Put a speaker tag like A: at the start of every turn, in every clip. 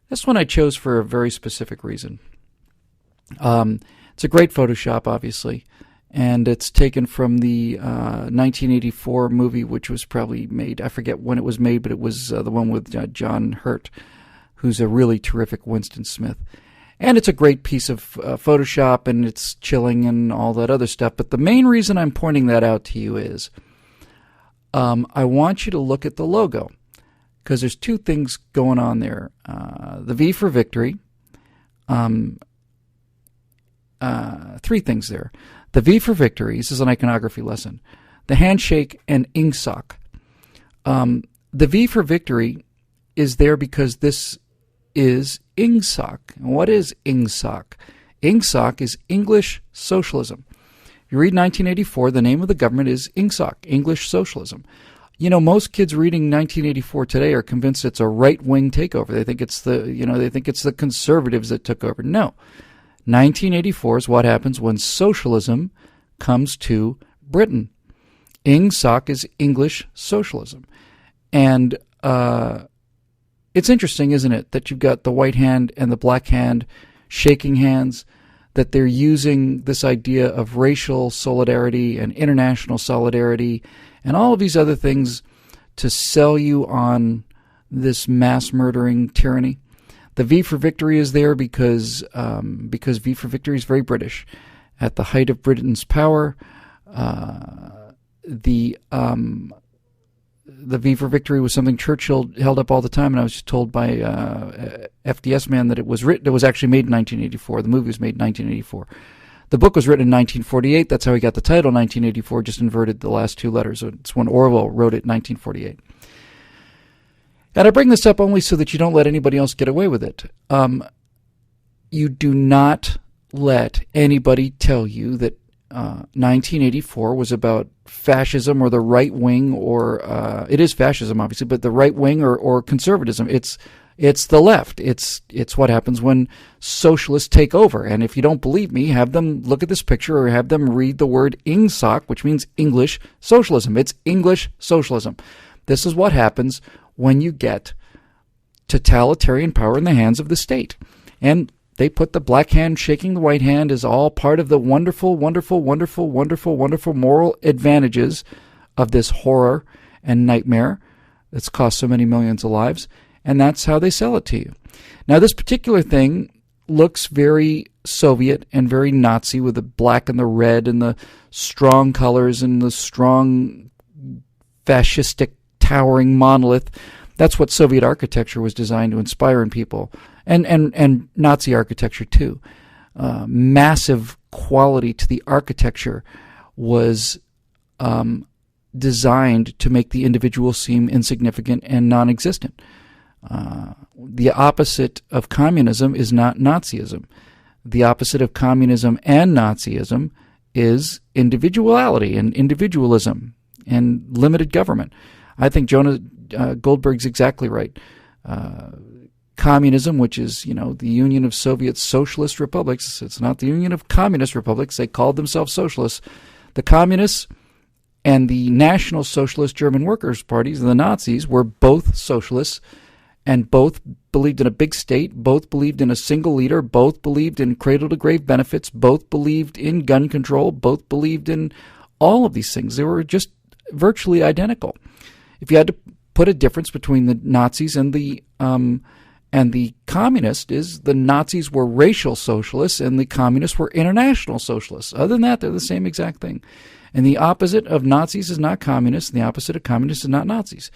A: This one I chose for a very specific reason. It's a great Photoshop, obviously, and it's taken from the 1984 movie, which was probably made, I forget when it was made, but it was the one with John Hurt, who's a really terrific Winston Smith. And it's a great piece of Photoshop, and it's chilling and all that other stuff. But the main reason I'm pointing that out to you is I want you to look at the logo, because there's two things going on there. The V for victory. Three things there. The V for victory. This is an iconography lesson. The handshake and Ingsoc. The V for victory is there because this is Ingsoc. And what is Ingsoc? Ingsoc is English socialism. If you read 1984, the name of the government is Ingsoc, English socialism. You know, most kids reading 1984 today are convinced it's a right-wing takeover. They think it's the conservatives that took over. No. 1984 is what happens when socialism comes to Britain. Ingsoc is English socialism. And it's interesting, isn't it, that you've got the white hand and the black hand shaking hands, that they're using this idea of racial solidarity and international solidarity and all of these other things to sell you on this mass murdering tyranny. The V for victory is there because V for victory is very British. At the height of Britain's power, the V for victory was something Churchill held up all the time, and I was told by FDS man that it was actually made in 1984. The movie was made in 1984. The book was written in 1948. That's how he got the title 1984, just inverted the last two letters. It's when Orwell wrote it in 1948. And I bring this up only so that you don't let anybody else get away with it. You do not let anybody tell you that 1984 was about fascism or the right wing, or it is fascism, obviously, but the right wing or conservatism. It's the left. It's what happens when socialists take over. And if you don't believe me, have them look at this picture or have them read the word Ingsoc, which means English socialism. It's English socialism. This is what happens when you get totalitarian power in the hands of the state. And they put the black hand shaking the white hand as all part of the wonderful, wonderful, wonderful, wonderful, wonderful moral advantages of this horror and nightmare that's cost so many millions of lives. And that's how they sell it to you. Now, this particular thing looks very Soviet and very Nazi with the black and the red and the strong colors and the strong fascistic towering monolith. That's what Soviet architecture was designed to inspire in people, and Nazi architecture too. Massive quality to the architecture was designed to make the individual seem insignificant and non-existent. The opposite of communism is not Nazism. The opposite of communism and Nazism is individuality and individualism and limited government. I think Jonah Goldberg's exactly right. Communism, which is, the Union of Soviet Socialist Republics, it's not the Union of Communist Republics. They called themselves socialists. The communists and the National Socialist German Workers' Parties, the Nazis, were both socialists, and both believed in a big state, both believed in a single leader, both believed in cradle-to-grave benefits, both believed in gun control, both believed in all of these things. They were just virtually identical. If you had to put a difference between the Nazis and the communists, is the Nazis were racial socialists and the communists were international socialists. Other than that, they're the same exact thing. And the opposite of Nazis is not communists, and the opposite of communists is not Nazis.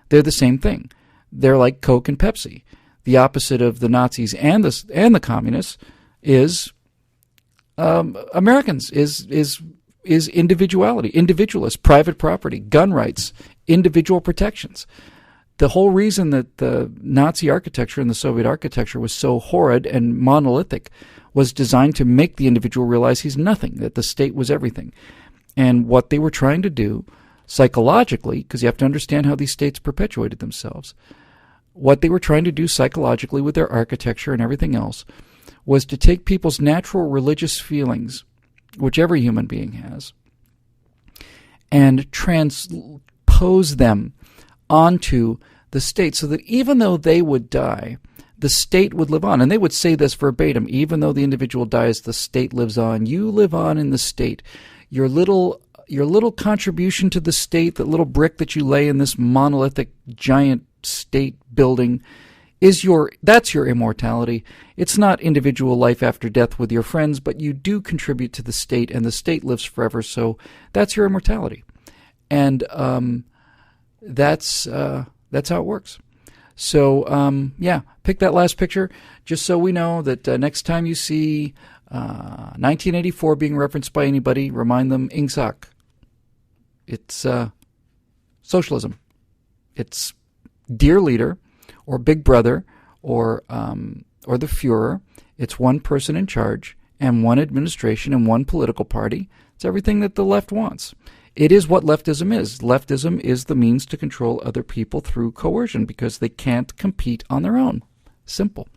A: They're the same thing. They're like Coke and Pepsi. The opposite of the Nazis and the communists is Americans, is individuality, individualist, private property, gun rights, individual protections. The whole reason that the Nazi architecture and the Soviet architecture was so horrid and monolithic was designed to make the individual realize he's nothing, that the state was everything. And what they were trying to do psychologically, because you have to understand how these states perpetuated themselves, what they were trying to do psychologically with their architecture and everything else was to take people's natural religious feelings, which every human being has, and transpose them onto the state, so that even though they would die, the state would live on. And they would say this verbatim: even though the individual dies, the state lives on. You live on in the state. Your little contribution to the state, that little brick that you lay in this monolithic giant state building, that's your immortality. It's not individual life after death with your friends, but you do contribute to the state, and the state lives forever. So that's your immortality, and that's how it works. So pick that last picture just so we know that next time you see 1984 being referenced by anybody, remind them Ingsoc. It's socialism. It's dear leader, or big brother, or the Fuhrer. It's one person in charge, and one administration, and one political party. It's everything that the left wants. It is what leftism is. Leftism is the means to control other people through coercion, because they can't compete on their own. Simple.